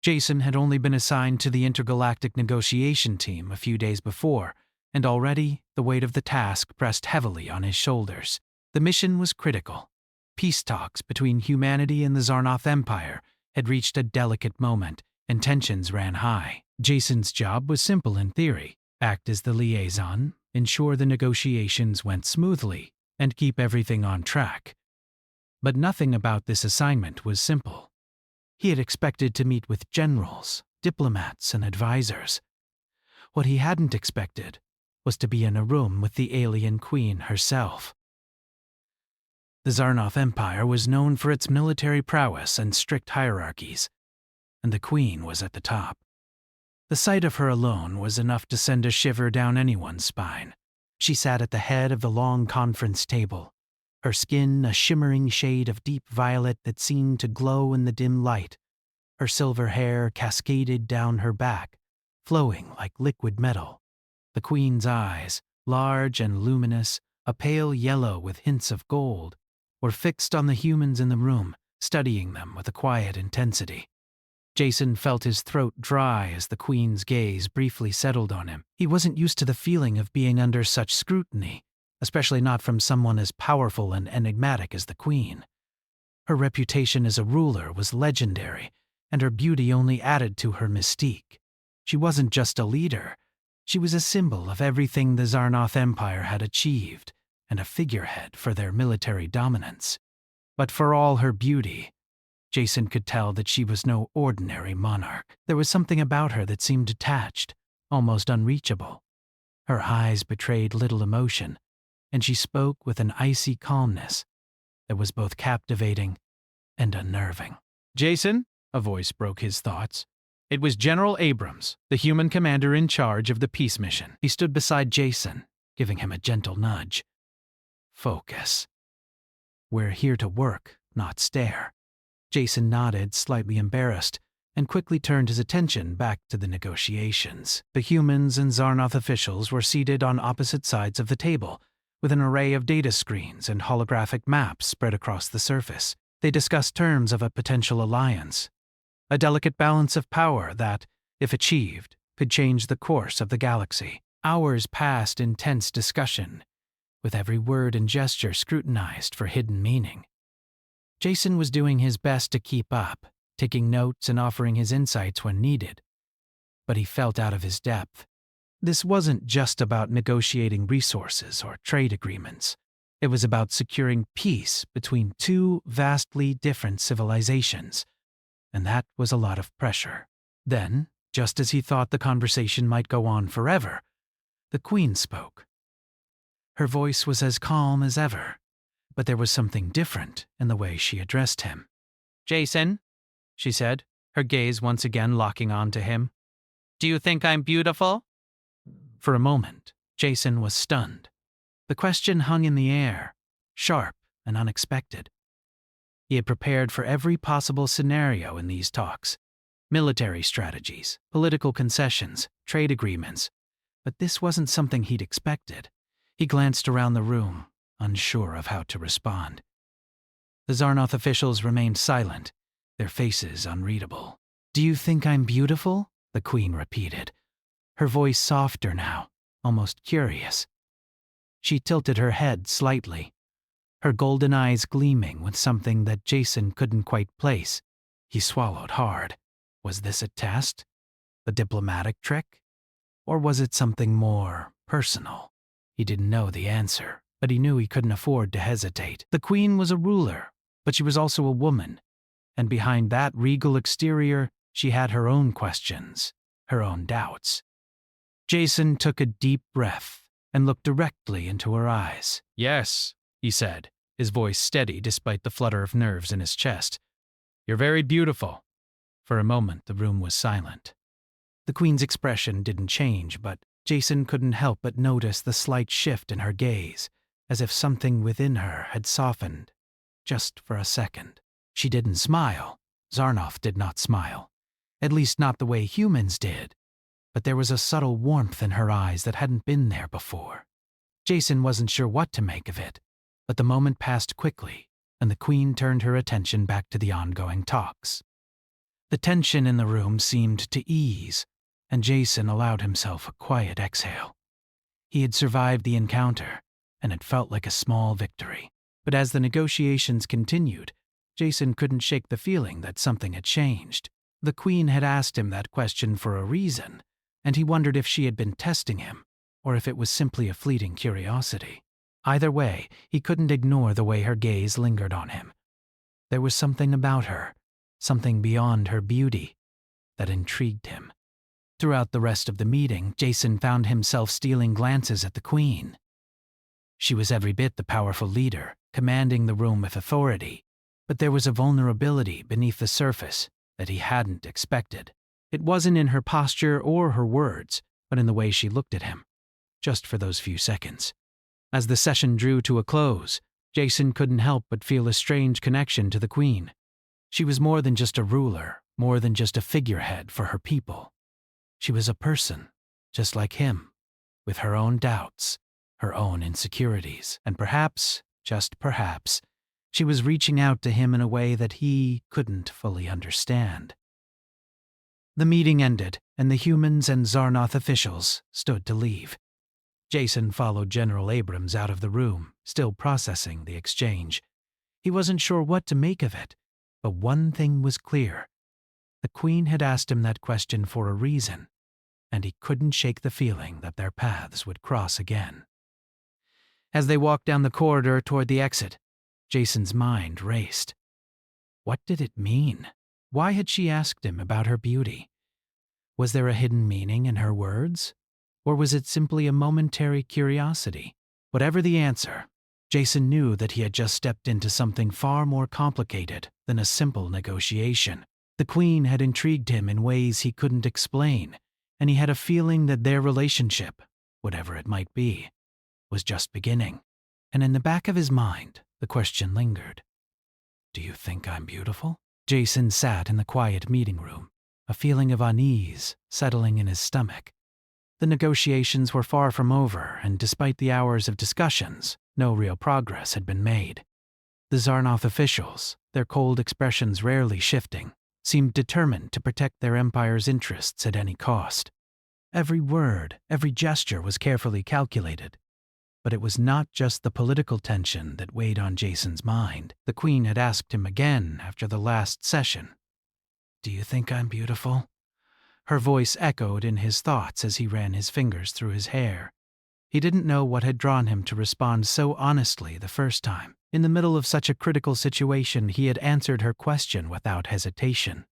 Jason had only been assigned to the intergalactic negotiation team a few days before, and already the weight of the task pressed heavily on his shoulders. The mission was critical. Peace talks between humanity and the Zarnoth Empire had reached a delicate moment, and tensions ran high. Jason's job was simple in theory: act as the liaison, ensure the negotiations went smoothly, and keep everything on track. But nothing about this assignment was simple. He had expected to meet with generals, diplomats, and advisors. What he hadn't expected was to be in a room with the alien queen herself. The Zarnoth Empire was known for its military prowess and strict hierarchies, and the queen was at the top. The sight of her alone was enough to send a shiver down anyone's spine. She sat at the head of the long conference table, her skin a shimmering shade of deep violet that seemed to glow in the dim light. Her silver hair cascaded down her back, flowing like liquid metal. The queen's eyes, large and luminous, a pale yellow with hints of gold, were fixed on the humans in the room, studying them with a quiet intensity. Jason felt his throat dry as the queen's gaze briefly settled on him. He wasn't used to the feeling of being under such scrutiny, especially not from someone as powerful and enigmatic as the queen. Her reputation as a ruler was legendary, and her beauty only added to her mystique. She wasn't just a leader. She was a symbol of everything the Zarnoth Empire had achieved, and a figurehead for their military dominance. But for all her beauty, Jason could tell that she was no ordinary monarch. There was something about her that seemed detached, almost unreachable. Her eyes betrayed little emotion, and she spoke with an icy calmness that was both captivating and unnerving. "Jason," a voice broke his thoughts. It was General Abrams, the human commander in charge of the peace mission. He stood beside Jason, giving him a gentle nudge. "Focus. We're here to work, not stare." Jason nodded, slightly embarrassed, and quickly turned his attention back to the negotiations. The humans and Zarnoth officials were seated on opposite sides of the table, with an array of data screens and holographic maps spread across the surface. They discussed terms of a potential alliance, a delicate balance of power that, if achieved, could change the course of the galaxy. Hours passed in tense discussion, with every word and gesture scrutinized for hidden meaning. Jason was doing his best to keep up, taking notes and offering his insights when needed. But he felt out of his depth. This wasn't just about negotiating resources or trade agreements. It was about securing peace between two vastly different civilizations, and that was a lot of pressure. Then, just as he thought the conversation might go on forever, the queen spoke. Her voice was as calm as ever, but there was something different in the way she addressed him. "Jason," she said, her gaze once again locking on to him. "Do you think I'm beautiful?" For a moment, Jason was stunned. The question hung in the air, sharp and unexpected. He had prepared for every possible scenario in these talks: military strategies, political concessions, trade agreements. But this wasn't something he'd expected. He glanced around the room, unsure of how to respond. The Zarnoth officials remained silent, their faces unreadable. "Do you think I'm beautiful?" the queen repeated, her voice softer now, almost curious. She tilted her head slightly, her golden eyes gleaming with something that Jason couldn't quite place. He swallowed hard. Was this a test? A diplomatic trick? Or was it something more personal? He didn't know the answer, but he knew he couldn't afford to hesitate. The queen was a ruler, but she was also a woman, and behind that regal exterior, she had her own questions, her own doubts. Jason took a deep breath and looked directly into her eyes. "Yes," he said, his voice steady despite the flutter of nerves in his chest. "You're very beautiful." For a moment, the room was silent. The queen's expression didn't change, but Jason couldn't help but notice the slight shift in her gaze, as if something within her had softened, just for a second. She didn't smile. Zarnoth did not smile, at least not the way humans did. But there was a subtle warmth in her eyes that hadn't been there before. Jason wasn't sure what to make of it, but the moment passed quickly, and the queen turned her attention back to the ongoing talks. The tension in the room seemed to ease, and Jason allowed himself a quiet exhale. He had survived the encounter, and it felt like a small victory. But as the negotiations continued, Jason couldn't shake the feeling that something had changed. The Queen had asked him that question for a reason, and he wondered if she had been testing him, or if it was simply a fleeting curiosity. Either way, he couldn't ignore the way her gaze lingered on him. There was something about her, something beyond her beauty, that intrigued him. Throughout the rest of the meeting, Jason found himself stealing glances at the Queen. She was every bit the powerful leader, commanding the room with authority, but there was a vulnerability beneath the surface that he hadn't expected. It wasn't in her posture or her words, but in the way she looked at him, just for those few seconds. As the session drew to a close, Jason couldn't help but feel a strange connection to the Queen. She was more than just a ruler, more than just a figurehead for her people. She was a person, just like him, with her own doubts, her own insecurities, and perhaps, just perhaps, she was reaching out to him in a way that he couldn't fully understand. The meeting ended, and the humans and Zarnoth officials stood to leave. Jason followed General Abrams out of the room, still processing the exchange. He wasn't sure what to make of it, but one thing was clear. The Queen had asked him that question for a reason, and he couldn't shake the feeling that their paths would cross again. As they walked down the corridor toward the exit, Jason's mind raced. What did it mean? Why had she asked him about her beauty? Was there a hidden meaning in her words? Or was it simply a momentary curiosity? Whatever the answer, Jason knew that he had just stepped into something far more complicated than a simple negotiation. The Queen had intrigued him in ways he couldn't explain, and he had a feeling that their relationship, whatever it might be, was just beginning. And in the back of his mind, the question lingered. Do you think I'm beautiful? Jason sat in the quiet meeting room, a feeling of unease settling in his stomach. The negotiations were far from over, and despite the hours of discussions, no real progress had been made. The Zarnoth officials, their cold expressions rarely shifting, seemed determined to protect their empire's interests at any cost. Every word, every gesture was carefully calculated. But it was not just the political tension that weighed on Jason's mind. The Queen had asked him again after the last session. Do you think I'm beautiful? Her voice echoed in his thoughts as he ran his fingers through his hair. He didn't know what had drawn him to respond so honestly the first time. In the middle of such a critical situation, he had answered her question without hesitation.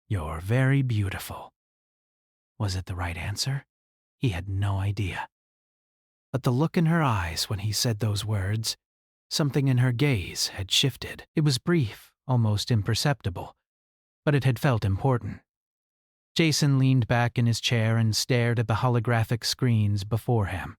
You're very beautiful. Was it the right answer? He had no idea. But the look in her eyes when he said those words, something in her gaze had shifted. It was brief, almost imperceptible, but it had felt important. Jason leaned back in his chair and stared at the holographic screens before him,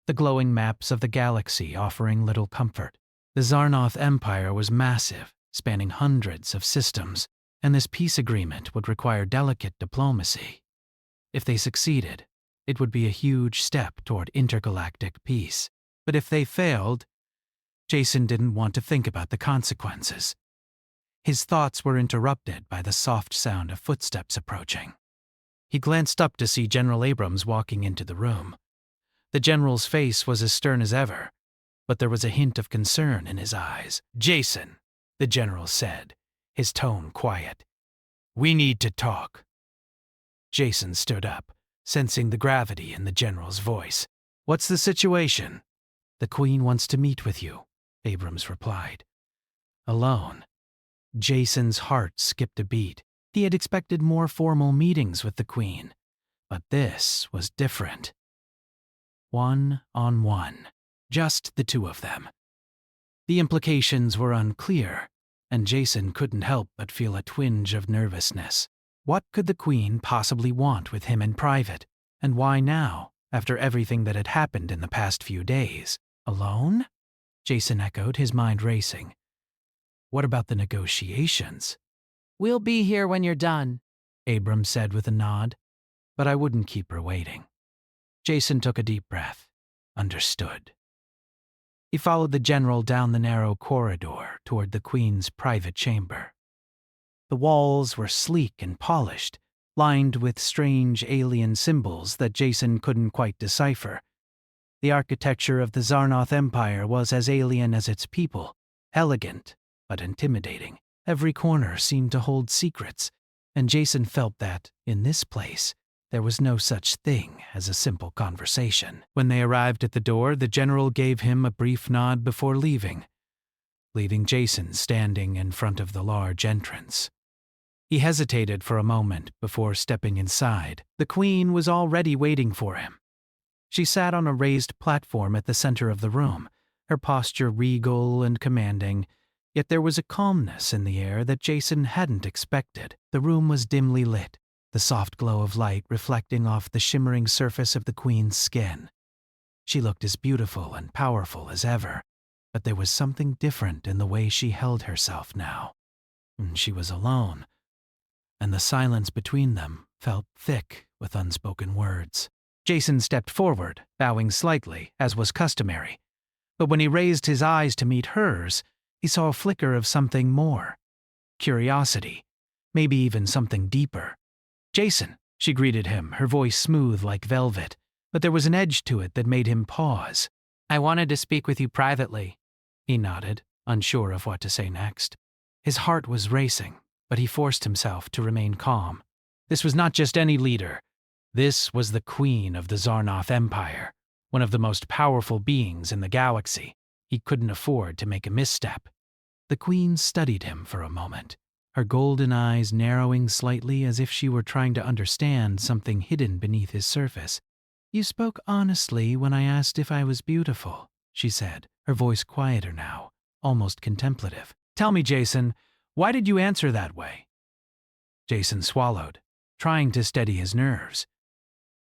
the glowing maps of the galaxy offering little comfort. The Zarnoth Empire was massive, spanning hundreds of systems, and this peace agreement would require delicate diplomacy. If they succeeded, it would be a huge step toward intergalactic peace. But if they failed, Jason didn't want to think about the consequences. His thoughts were interrupted by the soft sound of footsteps approaching. He glanced up to see General Abrams walking into the room. The general's face was as stern as ever, but there was a hint of concern in his eyes. Jason, the general said, his tone quiet. We need to talk. Jason stood up, sensing the gravity in the general's voice. What's the situation? The Queen wants to meet with you, Abrams replied. Alone. Jason's heart skipped a beat. He had expected more formal meetings with the Queen, but this was different. One-on-one, just the two of them. The implications were unclear, and Jason couldn't help but feel a twinge of nervousness. What could the Queen possibly want with him in private, and why now, after everything that had happened in the past few days? Alone? Jason echoed, his mind racing. What about the negotiations? We'll be here when you're done, Abrams said with a nod, but I wouldn't keep her waiting. Jason took a deep breath. Understood. He followed the general down the narrow corridor toward the Queen's private chamber. The walls were sleek and polished, lined with strange alien symbols that Jason couldn't quite decipher. The architecture of the Zarnoth Empire was as alien as its people, elegant but intimidating. Every corner seemed to hold secrets, and Jason felt that, in this place, there was no such thing as a simple conversation. When they arrived at the door, the general gave him a brief nod before leaving Jason standing in front of the large entrance. He hesitated for a moment before stepping inside. The Queen was already waiting for him. She sat on a raised platform at the center of the room, her posture regal and commanding, yet there was a calmness in the air that Jason hadn't expected. The room was dimly lit, the soft glow of light reflecting off the shimmering surface of the Queen's skin. She looked as beautiful and powerful as ever, but there was something different in the way she held herself now. She was alone, and the silence between them felt thick with unspoken words. Jason stepped forward, bowing slightly, as was customary. But when he raised his eyes to meet hers, he saw a flicker of something more. Curiosity, maybe even something deeper. "Jason," she greeted him, her voice smooth like velvet, but there was an edge to it that made him pause. I wanted to speak with you privately. He nodded, unsure of what to say next. His heart was racing, but he forced himself to remain calm. This was not just any leader. This was the Queen of the Zarnoth Empire, one of the most powerful beings in the galaxy. He couldn't afford to make a misstep. The Queen studied him for a moment, her golden eyes narrowing slightly as if she were trying to understand something hidden beneath his surface. "You spoke honestly when I asked if I was beautiful," she said, her voice quieter now, almost contemplative. "Tell me, Jason, why did you answer that way?" Jason swallowed, trying to steady his nerves.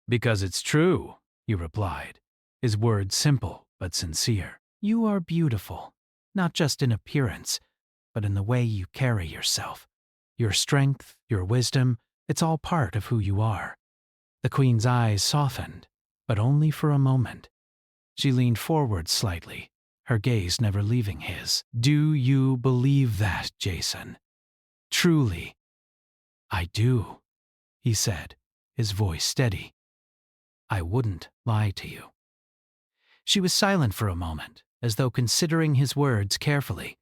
"Because it's true," he replied, his words simple but sincere. "You are beautiful, not just in appearance, but in the way you carry yourself. Your strength, your wisdom, it's all part of who you are." The Queen's eyes softened, but only for a moment. She leaned forward slightly, her gaze never leaving his. "Do you believe that, Jason?" "Truly." "I do," he said, his voice steady. "I wouldn't lie to you." She was silent for a moment, as though considering his words carefully.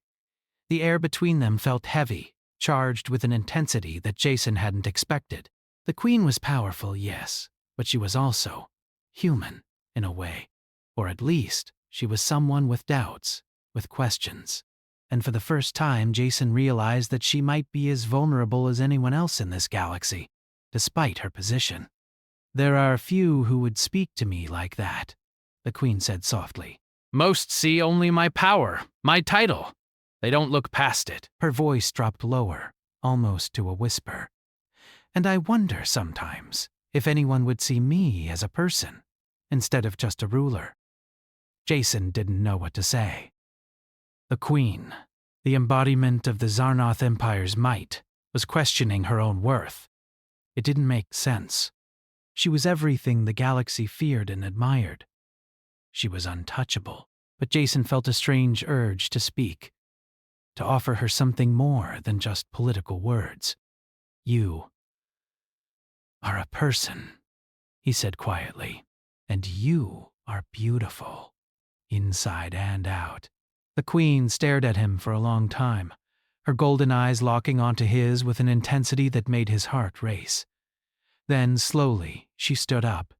The air between them felt heavy, charged with an intensity that Jason hadn't expected. The Queen was powerful, yes, but she was also human, in a way. Or at least, she was someone with doubts, with questions. And for the first time, Jason realized that she might be as vulnerable as anyone else in this galaxy, despite her position. "There are few who would speak to me like that," the Queen said softly. "Most see only my power, my title. They don't look past it." Her voice dropped lower, almost to a whisper. "And I wonder sometimes if anyone would see me as a person, instead of just a ruler." Jason didn't know what to say. The Queen, the embodiment of the Zarnoth Empire's might, was questioning her own worth. It didn't make sense. She was everything the galaxy feared and admired. She was untouchable, but Jason felt a strange urge to speak, to offer her something more than just political words. "You are a person," he said quietly, "and you are beautiful, inside and out." The Queen stared at him for a long time, her golden eyes locking onto his with an intensity that made his heart race. Then, slowly, she stood up.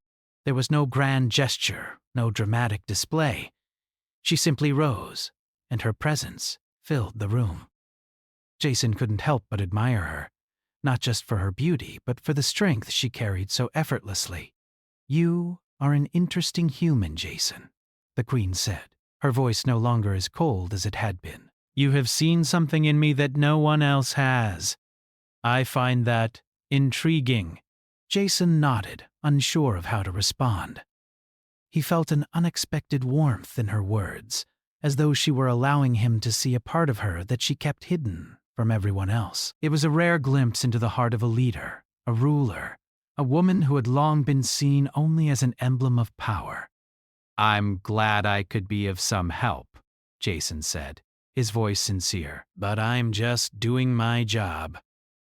There was no grand gesture, no dramatic display. She simply rose, and her presence filled the room. Jason couldn't help but admire her, not just for her beauty, but for the strength she carried so effortlessly. "You are an interesting human, Jason," the Queen said, her voice no longer as cold as it had been. "You have seen something in me that no one else has. I find that intriguing." Jason nodded, unsure of how to respond. He felt an unexpected warmth in her words, as though she were allowing him to see a part of her that she kept hidden from everyone else. It was a rare glimpse into the heart of a leader, a ruler, a woman who had long been seen only as an emblem of power. "I'm glad I could be of some help," Jason said, his voice sincere, "but I'm just doing my job."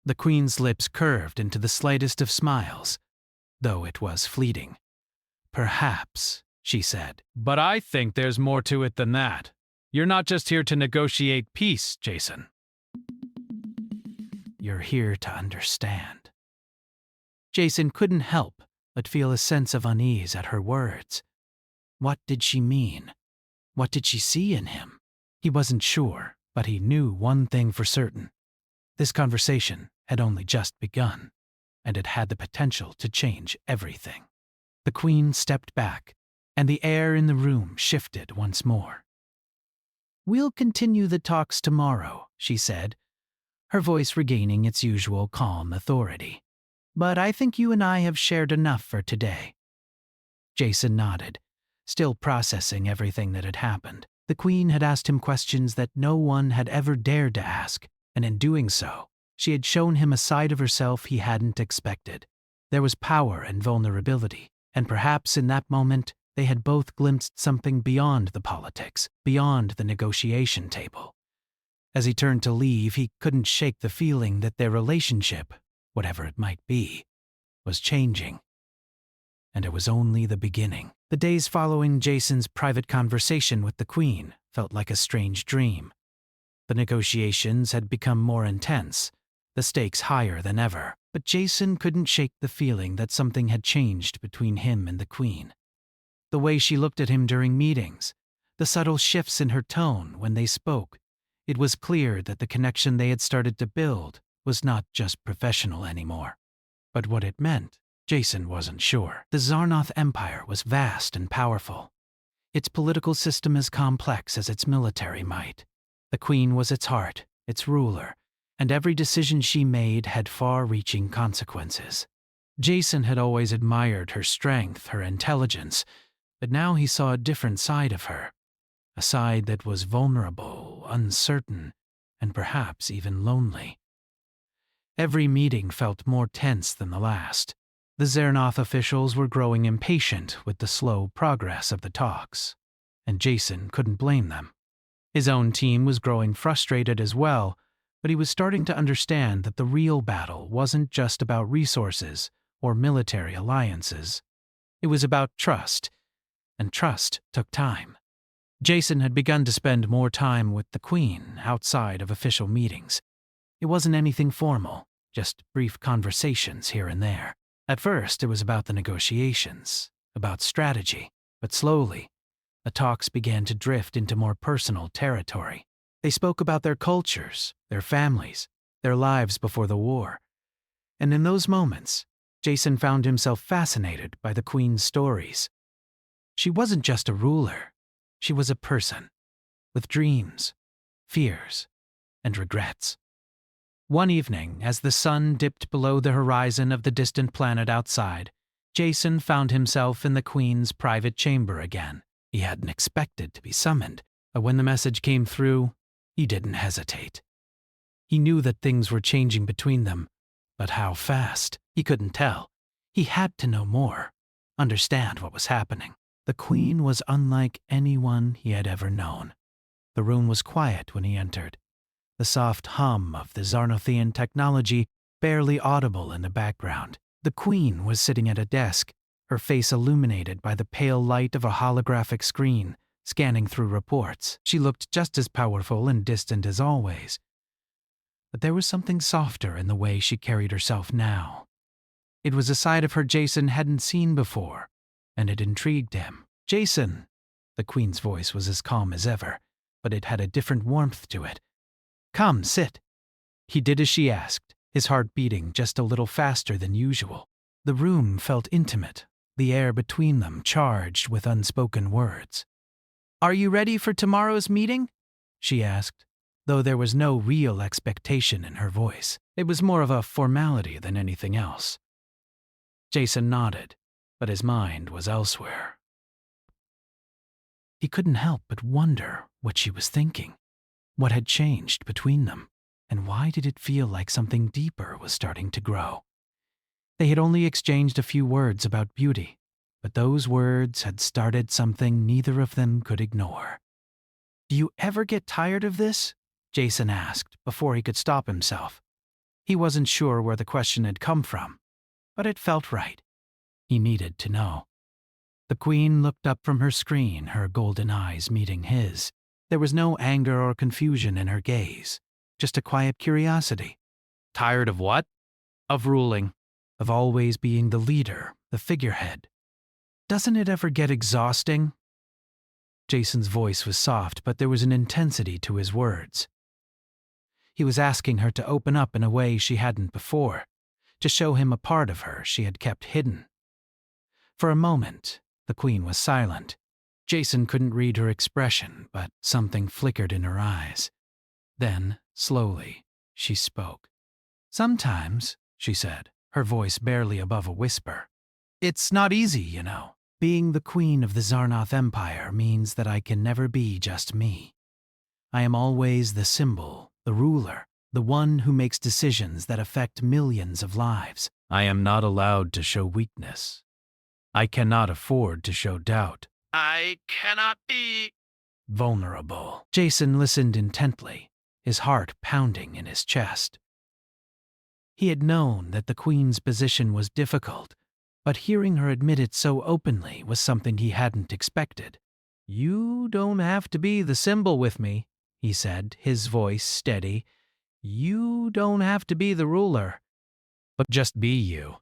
The Queen's lips curved into the slightest of smiles, though it was fleeting. "Perhaps," she said. "But I think there's more to it than that. You're not just here to negotiate peace, Jason. You're here to understand." Jason couldn't help but feel a sense of unease at her words. What did she mean? What did she see in him? He wasn't sure, but he knew one thing for certain. This conversation had only just begun, and it had the potential to change everything. The Queen stepped back, and the air in the room shifted once more. "We'll continue the talks tomorrow," she said, her voice regaining its usual calm authority. "But I think you and I have shared enough for today." Jason nodded, still processing everything that had happened. The Queen had asked him questions that no one had ever dared to ask, and in doing so, she had shown him a side of herself he hadn't expected. There was power and vulnerability, and perhaps in that moment they had both glimpsed something beyond the politics, beyond the negotiation table. As he turned to leave, he couldn't shake the feeling that their relationship, whatever it might be, was changing. And it was only the beginning. The days following Jason's private conversation with the Queen felt like a strange dream. The negotiations had become more intense, the stakes higher than ever, but Jason couldn't shake the feeling that something had changed between him and the Queen. The way she looked at him during meetings, the subtle shifts in her tone when they spoke, it was clear that the connection they had started to build was not just professional anymore. But what it meant, Jason wasn't sure. The Zarnoth Empire was vast and powerful, its political system as complex as its military might. The Queen was its heart, its ruler, and every decision she made had far-reaching consequences. Jason had always admired her strength, her intelligence, but now he saw a different side of her, a side that was vulnerable, uncertain, and perhaps even lonely. Every meeting felt more tense than the last. The Zarnoth officials were growing impatient with the slow progress of the talks, and Jason couldn't blame them. His own team was growing frustrated as well, but he was starting to understand that the real battle wasn't just about resources or military alliances. It was about trust, and trust took time. Jason had begun to spend more time with the Queen outside of official meetings. It wasn't anything formal, just brief conversations here and there. At first, it was about the negotiations, about strategy, but slowly, the talks began to drift into more personal territory. They spoke about their cultures, their families, their lives before the war. And in those moments, Jason found himself fascinated by the Queen's stories. She wasn't just a ruler. She was a person, with dreams, fears, and regrets. One evening, as the sun dipped below the horizon of the distant planet outside, Jason found himself in the Queen's private chamber again. He hadn't expected to be summoned, but when the message came through, he didn't hesitate. He knew that things were changing between them, but how fast, he couldn't tell. He had to know more, understand what was happening. The Queen was unlike anyone he had ever known. The room was quiet when he entered, the soft hum of the Zarnothian technology barely audible in the background. The Queen was sitting at a desk, her face illuminated by the pale light of a holographic screen, scanning through reports. She looked just as powerful and distant as always. But there was something softer in the way she carried herself now. It was a side of her Jason hadn't seen before, and it intrigued him. "Jason!" The Queen's voice was as calm as ever, but it had a different warmth to it. "Come, sit." He did as she asked, his heart beating just a little faster than usual. The room felt intimate, the air between them charged with unspoken words. "Are you ready for tomorrow's meeting?" she asked, though there was no real expectation in her voice. It was more of a formality than anything else. Jason nodded, but his mind was elsewhere. He couldn't help but wonder what she was thinking, what had changed between them, and why did it feel like something deeper was starting to grow. They had only exchanged a few words about beauty, but those words had started something neither of them could ignore. "Do you ever get tired of this?" Jason asked before he could stop himself. He wasn't sure where the question had come from, but it felt right. He needed to know. The Queen looked up from her screen, her golden eyes meeting his. There was no anger or confusion in her gaze, just a quiet curiosity. Tired of what? Of ruling, of always being the leader, the figurehead. Doesn't it ever get exhausting? Jason's voice was soft, but there was an intensity to his words. He was asking her to open up in a way she hadn't before, to show him a part of her she had kept hidden. For a moment, the Queen was silent. Jason couldn't read her expression, but something flickered in her eyes. Then, slowly, she spoke. "Sometimes," she said, her voice barely above a whisper, "it's not easy, you know. Being the Queen of the Zarnoth Empire means that I can never be just me. I am always the symbol, the ruler, the one who makes decisions that affect millions of lives. I am not allowed to show weakness. I cannot afford to show doubt. I cannot be vulnerable." Jason listened intently, his heart pounding in his chest. He had known that the Queen's position was difficult, but hearing her admit it so openly was something he hadn't expected. "You don't have to be the symbol with me," he said, his voice steady. "You don't have to be the ruler, but just be you."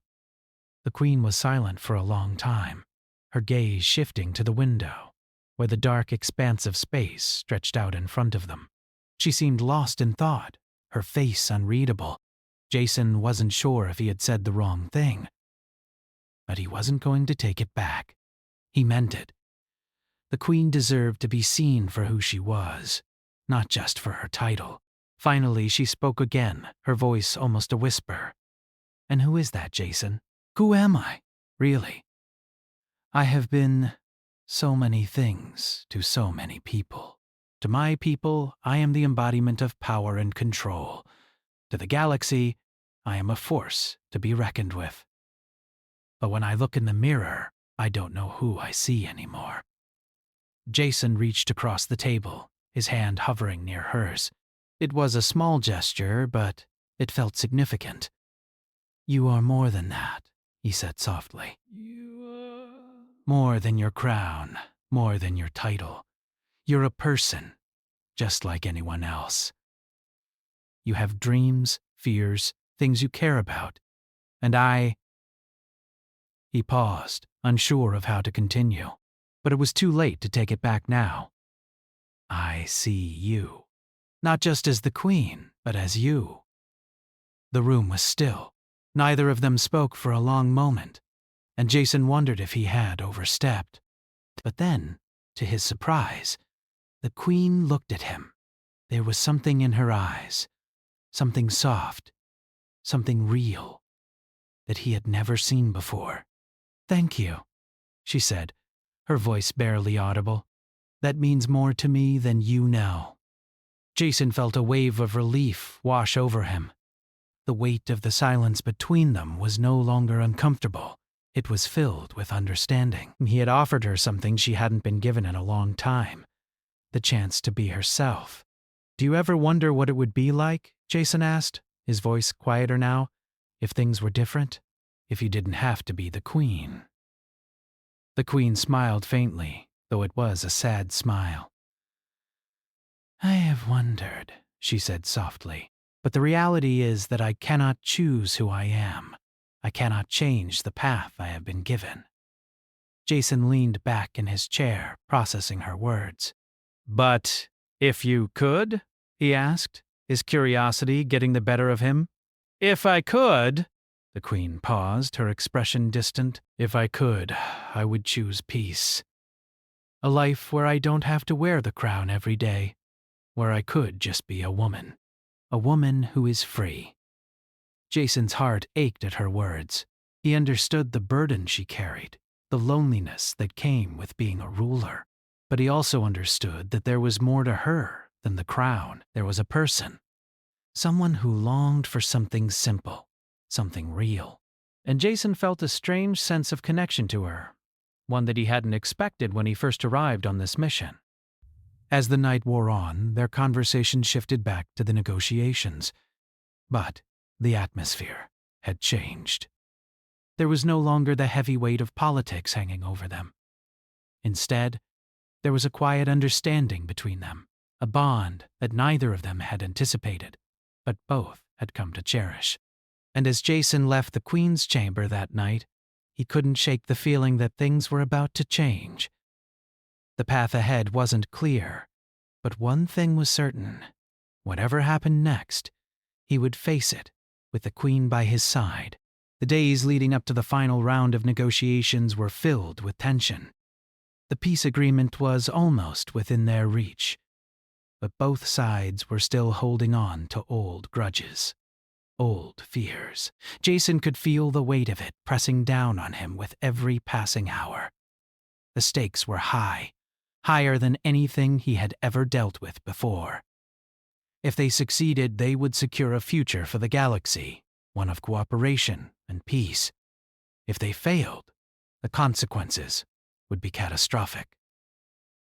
The Queen was silent for a long time, her gaze shifting to the window, where the dark expanse of space stretched out in front of them. She seemed lost in thought, her face unreadable. Jason wasn't sure if he had said the wrong thing, but he wasn't going to take it back. He meant it. The Queen deserved to be seen for who she was, not just for her title. Finally, she spoke again, her voice almost a whisper. "And who is that, Jason? Who am I, really? I have been so many things to so many people. To my people, I am the embodiment of power and control. To the galaxy, I am a force to be reckoned with. But when I look in the mirror, I don't know who I see anymore." Jason reached across the table, his hand hovering near hers. It was a small gesture, but it felt significant. "You are more than that," he said softly. "More than your crown, more than your title. You're a person, just like anyone else. You have dreams, fears, things you care about. And I—" He paused, unsure of how to continue, but it was too late to take it back now. "I see you. Not just as the Queen, but as you." The room was still. Neither of them spoke for a long moment, and Jason wondered if he had overstepped. But then, to his surprise, the Queen looked at him. There was something in her eyes, something soft, something real, that he had never seen before. "Thank you," she said, her voice barely audible. "That means more to me than you know." Jason felt a wave of relief wash over him. The weight of the silence between them was no longer uncomfortable. It was filled with understanding. He had offered her something she hadn't been given in a long time, the chance to be herself. "Do you ever wonder what it would be like?" Jason asked, his voice quieter now. "If things were different? If you didn't have to be the Queen?" The Queen smiled faintly, though it was a sad smile. "I have wondered," she said softly, "but the reality is that I cannot choose who I am. I cannot change the path I have been given." Jason leaned back in his chair, processing her words. "But if you could?" he asked, his curiosity getting the better of him. "If I could—" The Queen paused, her expression distant. "If I could, I would choose peace. A life where I don't have to wear the crown every day, where I could just be a woman who is free." Jason's heart ached at her words. He understood the burden she carried, the loneliness that came with being a ruler. But he also understood that there was more to her than the crown. There was a person, someone who longed for something simple, something real. And Jason felt a strange sense of connection to her, one that he hadn't expected when he first arrived on this mission. As the night wore on, their conversation shifted back to the negotiations. But The atmosphere had changed. There was no longer the heavy weight of politics hanging over them. Instead, there was a quiet understanding between them, a bond that neither of them had anticipated, but both had come to cherish. And as Jason left the Queen's chamber that night, he couldn't shake the feeling that things were about to change. The path ahead wasn't clear, but one thing was certain. Whatever happened next, he would face it with the Queen by his side. The days leading up to the final round of negotiations were filled with tension. The peace agreement was almost within their reach, but both sides were still holding on to old grudges, old fears. Jason could feel the weight of it pressing down on him with every passing hour. The stakes were high, higher than anything he had ever dealt with before. If they succeeded, they would secure a future for the galaxy, one of cooperation and peace. If they failed, the consequences would be catastrophic.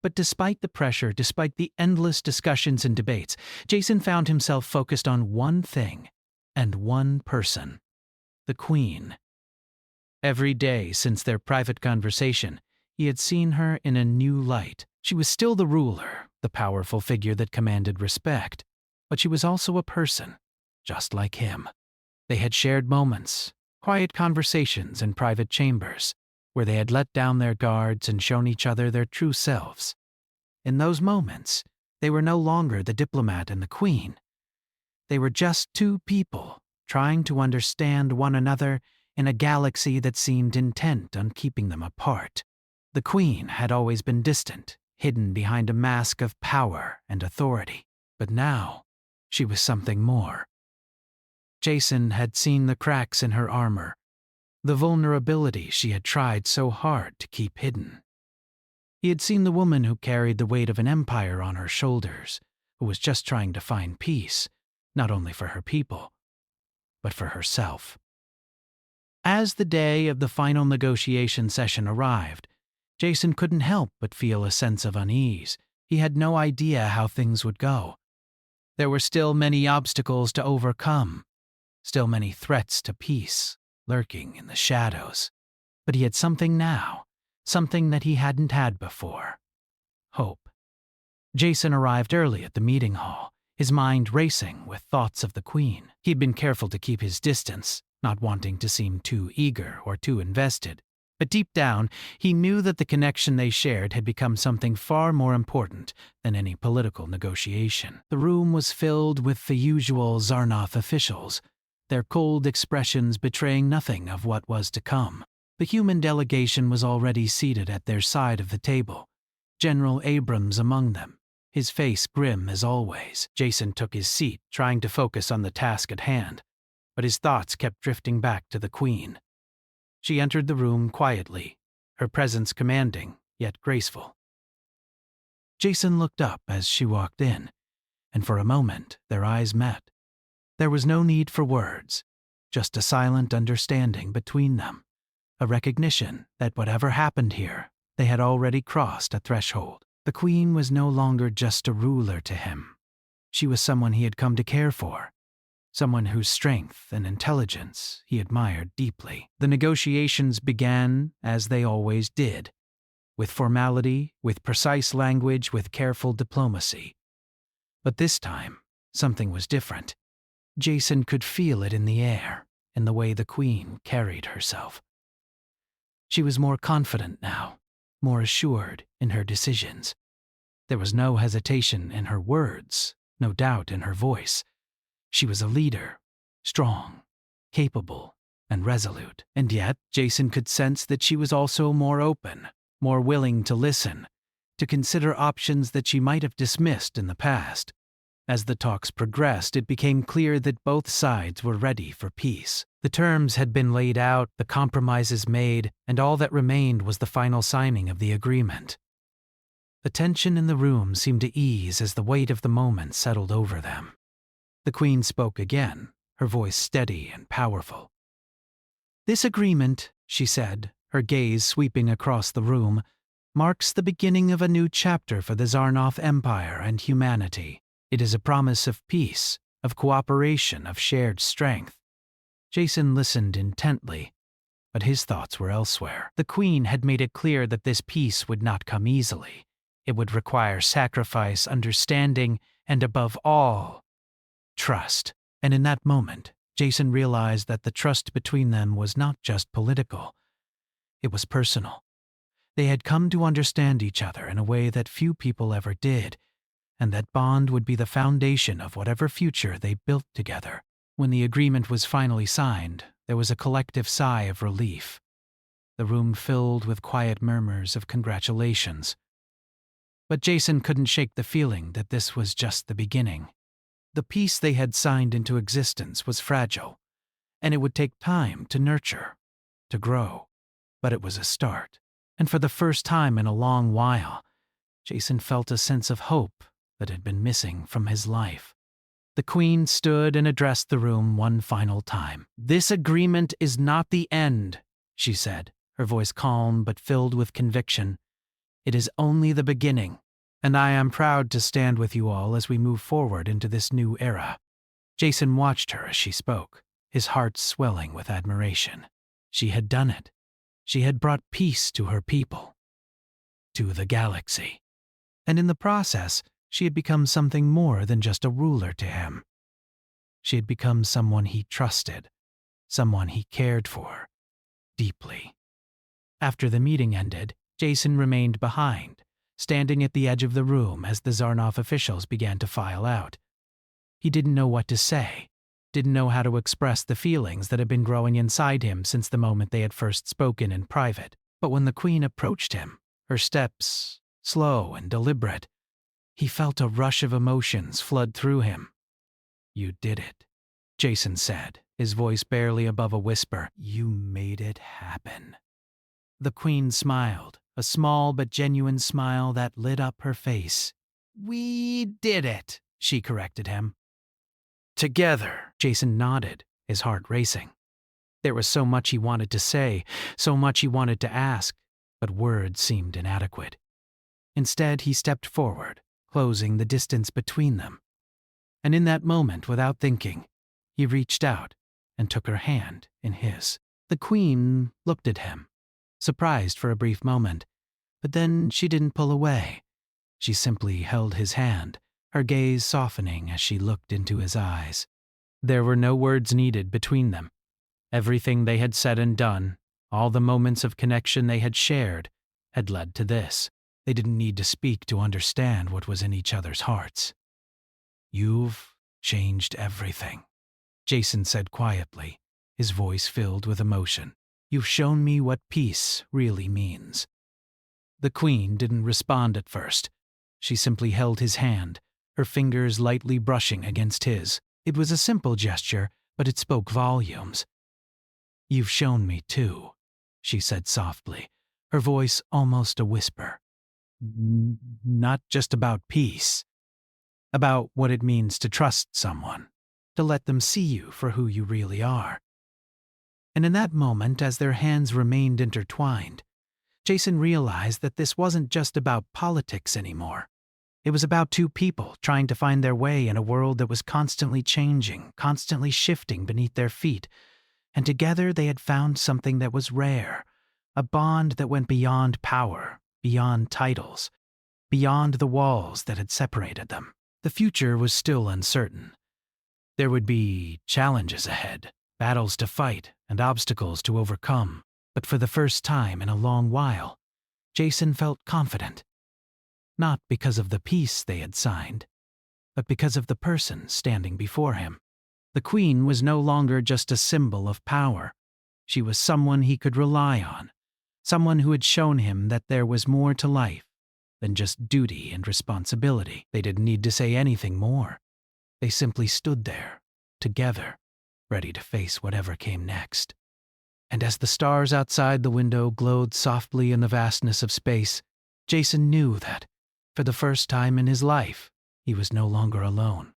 But despite the pressure, despite the endless discussions and debates, Jason found himself focused on one thing and one person: the Queen. Every day since their private conversation, he had seen her in a new light. She was still the ruler, the powerful figure that commanded respect, but she was also a person, just like him. They had shared moments, quiet conversations in private chambers, where they had let down their guards and shown each other their true selves. In those moments, they were no longer the diplomat and the Queen. They were just two people trying to understand one another in a galaxy that seemed intent on keeping them apart. The Queen had always been distant, hidden behind a mask of power and authority, but now she was something more. Jason had seen the cracks in her armor, the vulnerability she had tried so hard to keep hidden. He had seen the woman who carried the weight of an empire on her shoulders, who was just trying to find peace, not only for her people, but for herself. As the day of the final negotiation session arrived, Jason couldn't help but feel a sense of unease. He had no idea how things would go. There were still many obstacles to overcome, still many threats to peace lurking in the shadows. But he had something now, something that he hadn't had before: hope. Jason arrived early at the meeting hall, his mind racing with thoughts of the Queen. He'd been careful to keep his distance, not wanting to seem too eager or too invested. But deep down, he knew that the connection they shared had become something far more important than any political negotiation. The room was filled with the usual Zarnoth officials, their cold expressions betraying nothing of what was to come. The human delegation was already seated at their side of the table, General Abrams among them, his face grim as always. Jason took his seat, trying to focus on the task at hand, but his thoughts kept drifting back to the Queen. She entered the room quietly, her presence commanding, yet graceful. Jason looked up as she walked in, and for a moment their eyes met. There was no need for words, just a silent understanding between them, a recognition that whatever happened here, they had already crossed a threshold. The Queen was no longer just a ruler to him. She was someone he had come to care for, someone whose strength and intelligence he admired deeply. The negotiations began as they always did, with formality, with precise language, with careful diplomacy. But this time, something was different. Jason could feel it in the air, in the way the Queen carried herself. She was more confident now, more assured in her decisions. There was no hesitation in her words, no doubt in her voice. She was a leader, strong, capable, and resolute. And yet, Jason could sense that she was also more open, more willing to listen, to consider options that she might have dismissed in the past. As the talks progressed, it became clear that both sides were ready for peace. The terms had been laid out, the compromises made, and all that remained was the final signing of the agreement. The tension in the room seemed to ease as the weight of the moment settled over them. The Queen spoke again, her voice steady and powerful. "This agreement," she said, her gaze sweeping across the room, "marks the beginning of a new chapter for the Zarnoth Empire and humanity. It is a promise of peace, of cooperation, of shared strength. Jason listened intently, but his thoughts were elsewhere. The Queen had made it clear that this peace would not come easily. It would require sacrifice, understanding, and above all, trust. And in that moment, Jason realized that the trust between them was not just political. It was personal. They had come to understand each other in a way that few people ever did, and that bond would be the foundation of whatever future they built together. When the agreement was finally signed, there was a collective sigh of relief. The room filled with quiet murmurs of congratulations. But Jason couldn't shake the feeling that this was just the beginning. The peace they had signed into existence was fragile, and it would take time to nurture, to grow. But it was a start, and for the first time in a long while, Jason felt a sense of hope that had been missing from his life. The Queen stood and addressed the room one final time. "This agreement is not the end," she said, her voice calm but filled with conviction. "It is only the beginning, and I am proud to stand with you all as we move forward into this new era." Jason watched her as she spoke, his heart swelling with admiration. She had done it. She had brought peace to her people, to the galaxy. And in the process, she had become something more than just a ruler to him. She had become someone he trusted, someone he cared for, deeply. After the meeting ended, Jason remained behind, standing at the edge of the room as the Zarnov officials began to file out. He didn't know what to say, didn't know how to express the feelings that had been growing inside him since the moment they had first spoken in private. But when the Queen approached him, her steps slow and deliberate, he felt a rush of emotions flood through him. "You did it," Jason said, his voice barely above a whisper. "You made it happen." The Queen smiled, a small but genuine smile that lit up her face. "We did it," she corrected him. "Together," Jason nodded, his heart racing. There was so much he wanted to say, so much he wanted to ask, but words seemed inadequate. Instead, he stepped forward, closing the distance between them. And in that moment, without thinking, he reached out and took her hand in his. The Queen looked at him, surprised for a brief moment, but then she didn't pull away. She simply held his hand, her gaze softening as she looked into his eyes. There were no words needed between them. Everything they had said and done, all the moments of connection they had shared, had led to this. They didn't need to speak to understand what was in each other's hearts. "You've changed everything," Jason said quietly, his voice filled with emotion. "You've shown me what peace really means." The Queen didn't respond at first. She simply held his hand, her fingers lightly brushing against his. It was a simple gesture, but it spoke volumes. "You've shown me, too," she said softly, her voice almost a whisper. "Not just about peace. About what it means to trust someone, to let them see you for who you really are." And in that moment, as their hands remained intertwined, Jason realized that this wasn't just about politics anymore. It was about two people trying to find their way in a world that was constantly changing, constantly shifting beneath their feet. And together they had found something that was rare, a bond that went beyond power, beyond titles, beyond the walls that had separated them. The future was still uncertain. There would be challenges ahead, battles to fight, and obstacles to overcome. But for the first time in a long while, Jason felt confident. Not because of the peace they had signed, but because of the person standing before him. The Queen was no longer just a symbol of power. She was someone he could rely on, someone who had shown him that there was more to life than just duty and responsibility. They didn't need to say anything more. They simply stood there, together, ready to face whatever came next. And as the stars outside the window glowed softly in the vastness of space, Jason knew that, for the first time in his life, he was no longer alone.